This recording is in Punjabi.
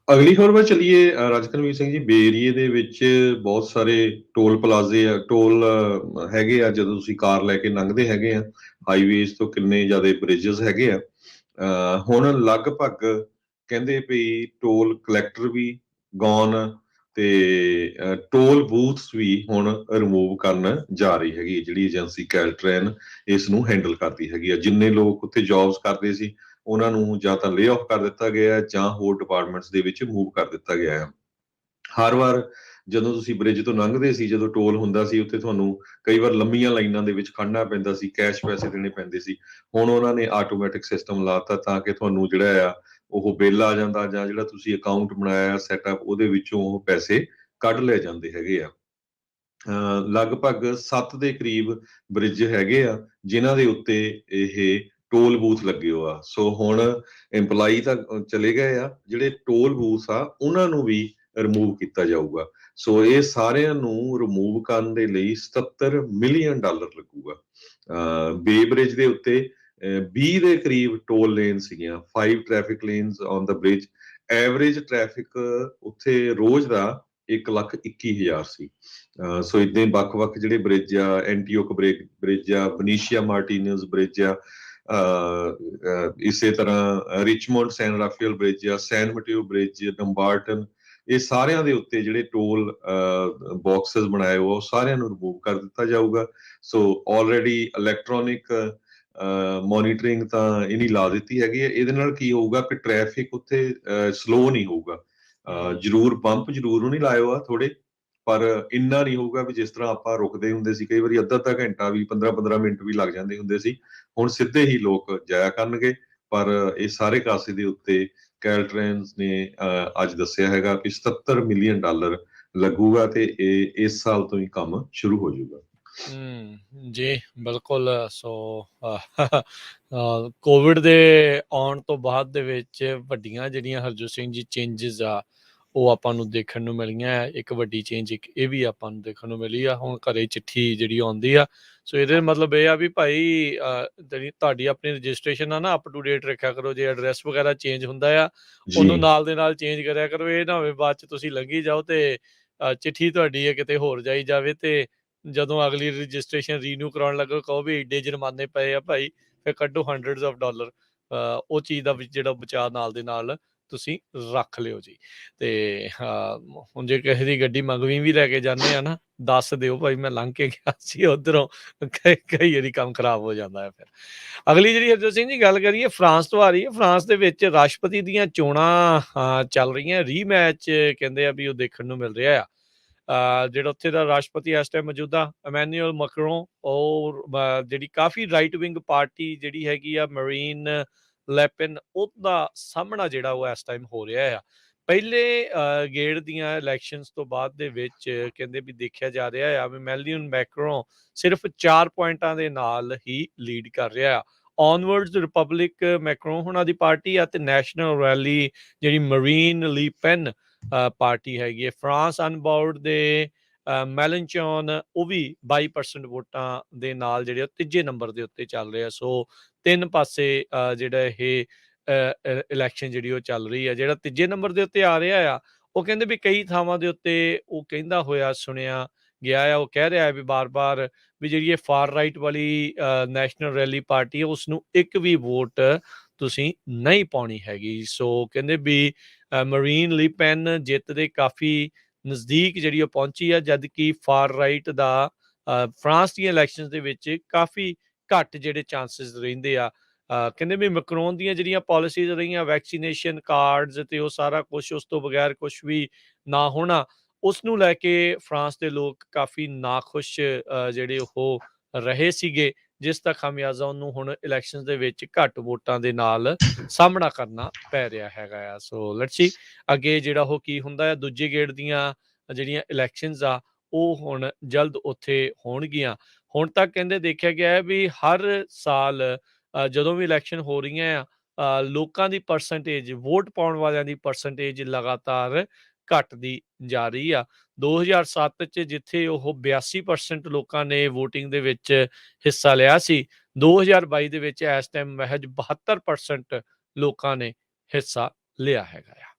ਅਗਲੀ ਖਬਰ ਵੱਲ ਚੱਲੀਏ। ਰਾਜਕਰਮੀਤ ਸਿੰਘ ਜੀ, ਬੇ ਏਰੀਏ ਦੇ ਵਿੱਚ ਬਹੁਤ ਸਾਰੇ ਟੋਲ ਪਲਾਜ਼ੇ ਆ, ਟੋਲ ਹੈਗੇ ਆ। ਜਦੋਂ ਤੁਸੀਂ ਕਾਰ ਲੈ ਕੇ ਲੰਘਦੇ ਹੈਗੇ ਆ ਹਾਈਵੇਜ਼ ਤੋਂ, ਕਿੰਨੇ ਜ਼ਿਆਦਾ ਬ੍ਰਿਜਸ ਹੈਗੇ ਆ। ਹੁਣ ਲਗਭਗ ਕਹਿੰਦੇ ਵੀ ਟੋਲ ਕਲੈਕਟਰ ਵੀ ਗੌਨ ਤੇ ਟੋਲ ਬੂਥਸ ਵੀ ਹੁਣ ਰਿਮੂਵ ਕਰਨ ਜਾ ਰਹੀ ਹੈਗੀ ਜਿਹੜੀ ਏਜੰਸੀ ਕੈਲਟ੍ਰੇਨ ਇਸ ਨੂੰ ਹੈਂਡਲ ਕਰਦੀ ਹੈਗੀ ਆ। ਜਿੰਨੇ ਲੋਕ ਉੱਥੇ ਜੌਬਸ ਕਰਦੇ ਸੀ ਉਹਨਾਂ ਨੂੰ ਜਾਂ ਤਾਂ ਲੇ ਆਫ ਕਰ ਦਿੱਤਾ ਗਿਆ ਹੈ ਜਾਂ ਹੋਰ ਡਿਪਾਰਟਮੈਂਟਸ ਦੇ ਵਿੱਚ ਮੂਵ ਕਰ ਦਿੱਤਾ ਗਿਆ ਹੈ। ਹਰ ਵਾਰ ਜਦੋਂ ਤੁਸੀਂ ਬ੍ਰਿਜ ਤੋਂ ਲੰਘਦੇ ਸੀ, ਜਦੋਂ ਟੋਲ ਹੁੰਦਾ ਸੀ, ਉੱਥੇ ਤੁਹਾਨੂੰ ਕਈ ਵਾਰ ਲੰਮੀਆਂ ਲਾਈਨਾਂ ਦੇ ਵਿੱਚ ਖੜਨਾ ਪੈਂਦਾ ਸੀ, ਕੈਸ਼ ਪੈਸੇ ਦੇਣੇ ਪੈਂਦੇ ਸੀ। ਹੁਣ ਉਹਨਾਂ ਨੇ ਆਟੋਮੈਟਿਕ ਸਿਸਟਮ ਲਾਤਾ ਤਾਂ ਕਿ ਤੁਹਾਨੂੰ ਜਿਹੜਾ ਆ ਉਹ ਬਿੱਲ ਆ ਜਾਂਦਾ, ਜਾਂ ਜਿਹੜਾ ਤੁਸੀਂ ਅਕਾਊਂਟ ਬਣਾਇਆ ਸੈਟਅਪ ਉਹਦੇ ਵਿੱਚੋਂ ਉਹ ਪੈਸੇ ਕੱਢ ਲਏ ਜਾਂਦੇ ਹੈਗੇ ਆ। ਲਗਭਗ 7 ਦੇ ਕਰੀਬ ਬ੍ਰਿਜ ਹੈਗੇ ਆ ਜਿਨ੍ਹਾਂ ਦੇ ਉੱਤੇ ਇਹ ਟੋਲ ਬੂਥ ਲੱਗੇ ਹੋ ਆ। ਸੋ ਹੁਣ EMPLOYEE ਤਾਂ ਚਲੇ ਗਏ ਆ, ਜਿਹੜੇ ਟੋਲ ਬੂਥ ਆ ਉਹਨਾਂ ਨੂੰ ਵੀ ਰਿਮੂਵ ਕੀਤਾ ਜਾਊਗਾ। ਸੋ ਇਹ ਸਾਰਿਆਂ ਨੂੰ ਰਿਮੂਵ ਕਰਨ ਦੇ ਲਈ $77 ਮਿਲੀਅਨ ਲੱਗੂਗਾ। ਬੇ ਬ੍ਰਿਜ ਦੇ ਉੱਤੇ 20 ਦੇ ਕਰੀਬ ਟੋਲ ਲੇਨ ਸੀਗੀਆਂ, 5 traffic lanes on the bridge. Average traffic ਉੱਥੇ ਰੋਜ਼ ਦਾ 1,21,000 ਸੀ। ਸੋ ਇਦਾਂ ਹੀ ਵੱਖ-ਵੱਖ ਜਿਹੜੇ ਬ੍ਰਿਜ ਆ, ਐਂਟੀਓਕ ਬ੍ਰਿਜ ਆ, ਬਨੀਸ਼ੀਆ ਮਾਰਟੀਨਸ ਬ੍ਰਿਜ ਆ, ਇਸੇ ਤਰ੍ਹਾਂ ਰਿਚਮੋਂਡ ਸੈਨ ਰਾਫੇਲ ਬ੍ਰਿਜ ਆ, ਸੈਨ ਮਟਿਓ ਬ੍ਰਿਜ, ਡੰਬਾਰਟਨ, ਇਹ ਸਾਰਿਆਂ ਦੇ ਉੱਤੇ ਜਿਹੜੇ ਟੋਲ ਬਾਕਸਸ ਬਣਾਏ ਉਹ ਸਾਰਿਆਂ ਨੂੰ ਰਿਮੂਵ ਕਰ ਦਿੱਤਾ ਜਾਊਗਾ। ਸੋ ਆਲਰੇਡੀ ਇਲੈਕਟ੍ਰੋਨਿਕ ਮੋਨੀਟਰਿੰਗ ਤਾਂ ਇਹਨੀ ਲਾ ਦਿੱਤੀ ਹੈਗੀ ਹੈ। ਇਹਦੇ ਨਾਲ ਕੀ ਹੋਊਗਾ ਕਿ ਟ੍ਰੈਫਿਕ ਉੱਥੇ ਸਲੋ ਨਹੀਂ ਹੋਊਗਾ। ਜ਼ਰੂਰ ਬੰਪ ਜ਼ਰੂਰ ਨਹੀਂ ਲਾਏ ਆ ਥੋੜੇ, ਪਰ ਇੰਨਾ ਨਹੀਂ ਹੋਊਗਾ ਵੀ ਜਿਸ ਤਰ੍ਹਾਂ ਆਪਾਂ ਰੁਕਦੇ ਹੁੰਦੇ ਸੀ ਕਈ ਵਾਰੀ ਅੱਧਾ ਘੰਟਾ ਵੀ 15-15 ਮਿੰਟ ਵੀ ਲੱਗ ਜਾਂਦੇ ਹੁੰਦੇ ਸੀ। ਹੁਣ ਸਿੱਧੇ ਹੀ ਲੋਕ ਜਾਇਆ ਕਰਨਗੇ। ਪਰ ਇਹ ਸਾਰੇ ਕਾਸੇ ਦੇ ਉੱਤੇ ਕੈਲਟ੍ਰੇਨਸ ਨੇ ਅੱਜ ਦੱਸਿਆ ਹੈਗਾ ਕਿ $77 ਮਿਲੀਅਨ ਲੱਗੂਗਾ ਤੇ ਇਹ ਇਸ ਸਾਲ ਤੋਂ ਹੀ ਕੰਮ ਸ਼ੁਰੂ ਹੋ ਜਾਊਗਾ। ਜੀ ਬਿਲਕੁਲ। ਸੋ ਕੋਵਿਡ ਦੇ ਆਉਣ ਤੋਂ ਬਾਅਦ ਦੇ ਵਿੱਚ ਵੱਡੀਆਂ ਜਿਹੜੀਆਂ ਹਰਜੋਤ ਸਿੰਘ ਜੀ ਚੇਂਜਸ ਆ ਉਹ ਆਪਾਂ ਨੂੰ ਦੇਖਣ ਨੂੰ ਮਿਲੀਆਂ। ਇੱਕ ਵੱਡੀ ਚੇਂਜ ਇੱਕ ਇਹ ਵੀ ਆਪਾਂ ਨੂੰ ਦੇਖਣ ਨੂੰ ਮਿਲੀ ਆ, ਹੁਣ ਘਰੇ ਚਿੱਠੀ ਜਿਹੜੀ ਆਉਂਦੀ ਆ। ਸੋ ਇਹਦੇ ਮਤਲਬ ਇਹ ਆ ਵੀ ਭਾਈ ਜਿਹੜੀ ਤੁਹਾਡੀ ਆਪਣੀ ਰਜਿਸਟ੍ਰੇਸ਼ਨ ਆ ਨਾ, ਅਪ ਟੂ ਡੇਟ ਰੱਖਿਆ ਕਰੋ। ਜੇ ਐਡਰੈਸ ਵਗੈਰਾ ਚੇਂਜ ਹੁੰਦਾ ਆ ਉਹਨੂੰ ਨਾਲ ਦੇ ਨਾਲ ਚੇਂਜ ਕਰਿਆ ਕਰੋ। ਇਹ ਨਾ ਹੋਵੇ ਬਾਅਦ 'ਚ ਤੁਸੀਂ ਲੰਘੀ ਜਾਓ ਤੇ ਚਿੱਠੀ ਤੁਹਾਡੀ ਹੈ ਕਿਤੇ ਹੋਰ ਜਾਈ ਜਾਵੇ ਤੇ ਜਦੋਂ ਅਗਲੀ ਰਜਿਸਟ੍ਰੇਸ਼ਨ ਰੀਨਿਊ ਕਰਾਉਣ ਲੱਗੋ ਕਹੋ ਵੀ ਏਡੇ ਜੁਰਮਾਨੇ ਪਏ ਆ ਭਾਈ, ਫਿਰ ਕੱਢੋ $100s। ਉਹ ਚੀਜ਼ ਦਾ ਵੀ ਜਿਹੜਾ ਬਚਾਅ ਨਾਲ ਦੇ ਨਾਲ ਤੁਸੀਂ ਰੱਖ ਲਿਓ ਜੀ। ਤੇ ਹੁਣ ਜੇ ਕਿਸੇ ਦੀ ਗੱਡੀ ਮੰਗਵੀਂ ਵੀ ਲੈ ਕੇ ਜਾਂਦੇ ਆ ਨਾ, ਦੱਸ ਦਿਓ ਭਾਈ ਮੈਂ ਲੰਘ ਕੇ ਗਿਆ ਸੀ ਉੱਧਰੋਂ। ਕਈ ਵਾਰੀ ਕੰਮ ਖਰਾਬ ਹੋ ਜਾਂਦਾ ਹੈ। ਫਿਰ ਅਗਲੀ ਜਿਹੜੀ ਹਰਜੋਤ ਸਿੰਘ ਜੀ ਗੱਲ ਕਰੀਏ ਫਰਾਂਸ ਤੋਂ ਆ ਰਹੀ ਹੈ। ਫਰਾਂਸ ਦੇ ਵਿੱਚ ਰਾਸ਼ਟਰਪਤੀ ਦੀਆਂ ਚੋਣਾਂ ਚੱਲ ਰਹੀਆਂ। ਰੀਮੈਚ ਕਹਿੰਦੇ ਆ ਵੀ ਉਹ ਦੇਖਣ ਨੂੰ ਮਿਲ ਰਿਹਾ ਆ। ਜਿਹੜਾ ਉੱਥੇ ਦਾ ਰਾਸ਼ਟਰਪਤੀ ਇਸ ਟਾਈਮ ਮੌਜੂਦਾ ਇਮੈਨੂਅਲ ਮੈਕਰੋਨ, ਔਰ ਜਿਹੜੀ ਕਾਫੀ ਰਾਈਟ ਵਿੰਗ ਪਾਰਟੀ ਜਿਹੜੀ ਹੈਗੀ ਆ ਮਰੀਨ ਲੈਪਨ, ਉਹਦਾ ਸਾਹਮਣਾ ਜਿਹੜਾ ਉਹ ਇਸ ਟਾਈਮ ਹੋ ਰਿਹਾ ਆ। ਪਹਿਲੇ ਗੇੜ ਦੀਆਂ ਇਲੈਕਸ਼ਨਸ ਤੋਂ ਬਾਅਦ ਦੇ ਵਿੱਚ ਕਹਿੰਦੇ ਵੀ ਦੇਖਿਆ ਜਾ ਰਿਹਾ ਆ ਵੀ ਇਮੈਨੂਅਲ ਮੈਕਰੋਨ ਸਿਰਫ 4 ਪੁਆਇੰਟਾਂ ਦੇ ਨਾਲ ਹੀ ਲੀਡ ਕਰ ਰਿਹਾ ਆ। ਔਨਵਰਡਸ ਰਿਪਬਲਿਕ ਮੈਕਰੋਨ ਉਹਨਾਂ ਦੀ ਪਾਰਟੀ ਆ ਤੇ ਨੈਸ਼ਨਲ ਰੈਲੀ ਜਿਹੜੀ ਮਰੀਨ ਲੀ ਪੈਨ ਪਾਰਟੀ ਹੈਗੀ ਹੈ। ਫਰਾਂਸ ਅਨਬਾਊਡ ਦੇ ਮੈਲਨਚੌਨ ਉਹ ਵੀ 22% ਵੋਟਾਂ ਦੇ ਨਾਲ ਜਿਹੜੇ ਉਹ ਤੀਜੇ ਨੰਬਰ ਦੇ ਉੱਤੇ ਚੱਲ ਰਿਹਾ। ਸੋ ਤਿੰਨ ਪਾਸੇ ਜਿਹੜਾ ਇਹ ਇਲੈਕਸ਼ਨ ਜਿਹੜੀ ਉਹ ਚੱਲ ਰਹੀ ਹੈ। ਜਿਹੜਾ ਤੀਜੇ ਨੰਬਰ ਦੇ ਉੱਤੇ ਆ ਰਿਹਾ ਆ ਉਹ ਕਹਿੰਦੇ ਵੀ ਕਈ ਥਾਵਾਂ ਦੇ ਉੱਤੇ ਉਹ ਕਹਿੰਦਾ ਹੋਇਆ ਸੁਣਿਆ ਗਿਆ ਆ, ਉਹ ਕਹਿ ਰਿਹਾ ਹੈ ਵੀ ਬਾਰ-ਬਾਰ ਵੀ ਜਿਹੜੀ ਇਹ ਫਾਰ ਰਾਈਟ ਵਾਲੀ ਨੈਸ਼ਨਲ ਰੈਲੀ ਪਾਰਟੀ ਹੈ ਉਸ ਨੂੰ ਇੱਕ ਵੀ ਵੋਟ ਤੁਸੀਂ ਨਹੀਂ ਪਾਉਣੀ ਹੈਗੀ। ਸੋ ਕਹਿੰਦੇ ਵੀ ਮਰੀਨ ਲੀ ਪੈਨ ਜਿੱਤ ਦੇ ਕਾਫੀ ਨਜ਼ਦੀਕ ਜਿਹੜੀ ਉਹ ਪਹੁੰਚੀ ਆ, ਜਦ ਕਿ ਫਾਰ ਰਾਈਟ ਦਾ ਫਰਾਂਸ ਦੀਆਂ ਇਲੈਕਸ਼ਨ ਦੇ ਵਿੱਚ ਕਾਫੀ ਘੱਟ ਜਿਹੜੇ ਚਾਂਸਿਸ ਰਹਿੰਦੇ ਆ। ਕਹਿੰਦੇ ਵੀ ਮੈਕਰੋਨ ਦੀਆਂ ਜਿਹੜੀਆਂ ਪਾਲਿਸੀਜ਼ ਰਹੀਆਂ, ਵੈਕਸੀਨੇਸ਼ਨ ਕਾਰਡਸ ਤੇ ਉਹ ਸਾਰਾ ਕੁਛ, ਉਸ ਤੋਂ ਬਗੈਰ ਕੁਛ ਵੀ ਨਾ ਹੋਣਾ, ਉਸ ਨੂੰ ਲੈ ਕੇ ਫਰਾਂਸ ਦੇ ਲੋਕ ਕਾਫੀ ਨਾਖੁਸ਼ ਜਿਹੜੇ ਉਹ ਰਹੇ ਸੀਗੇ, ਜਿਸ ਦਾ ਖਾਮਿਆਜ਼ਾ ਉਹਨੂੰ ਹੁਣ ਇਲੈਕਸ਼ਨ ਦੇ ਵਿੱਚ ਘੱਟ ਵੋਟਾਂ ਦੇ ਨਾਲ ਸਾਹਮਣਾ ਕਰਨਾ ਪੈ ਰਿਹਾ ਹੈਗਾ ਆ। ਸੋ ਲੈਟਸ ਸੀ ਅੱਗੇ ਜਿਹੜਾ ਉਹ ਕੀ ਹੁੰਦਾ ਆ। ਦੂਜੇ ਗੇੜ ਦੀਆਂ ਜਿਹੜੀਆਂ ਇਲੈਕਸ਼ਨਸ ਆ ਉਹ ਹੁਣ ਜਲਦ ਉੱਥੇ ਹੋਣਗੀਆਂ। ਹੁਣ ਤੱਕ ਕਹਿੰਦੇ ਦੇਖਿਆ ਗਿਆ ਹੈ ਵੀ ਹਰ ਸਾਲ ਜਦੋਂ ਵੀ ਇਲੈਕਸ਼ਨ ਹੋ ਰਹੀਆਂ ਆ ਲੋਕਾਂ ਦੀ ਪਰਸੈਂਟੇਜ, ਵੋਟ ਪਾਉਣ ਵਾਲਿਆਂ ਦੀ ਪਰਸੈਂਟੇਜ ਲਗਾਤਾਰ ਘੱਟਦੀ ਜਾ ਰਹੀ ਆ। 2007 'ਚ ਜਿੱਥੇ ਉਹ 82% ਲੋਕਾਂ ਨੇ ਵੋਟਿੰਗ ਦੇ ਵਿੱਚ ਹਿੱਸਾ ਲਿਆ ਸੀ, 2022 ਦੇ ਵਿੱਚ ਇਸ ਟਾਈਮ ਮਹਿਜ 72% ਲੋਕਾਂ ਨੇ ਹਿੱਸਾ ਲਿਆ ਹੈਗਾ ਆ।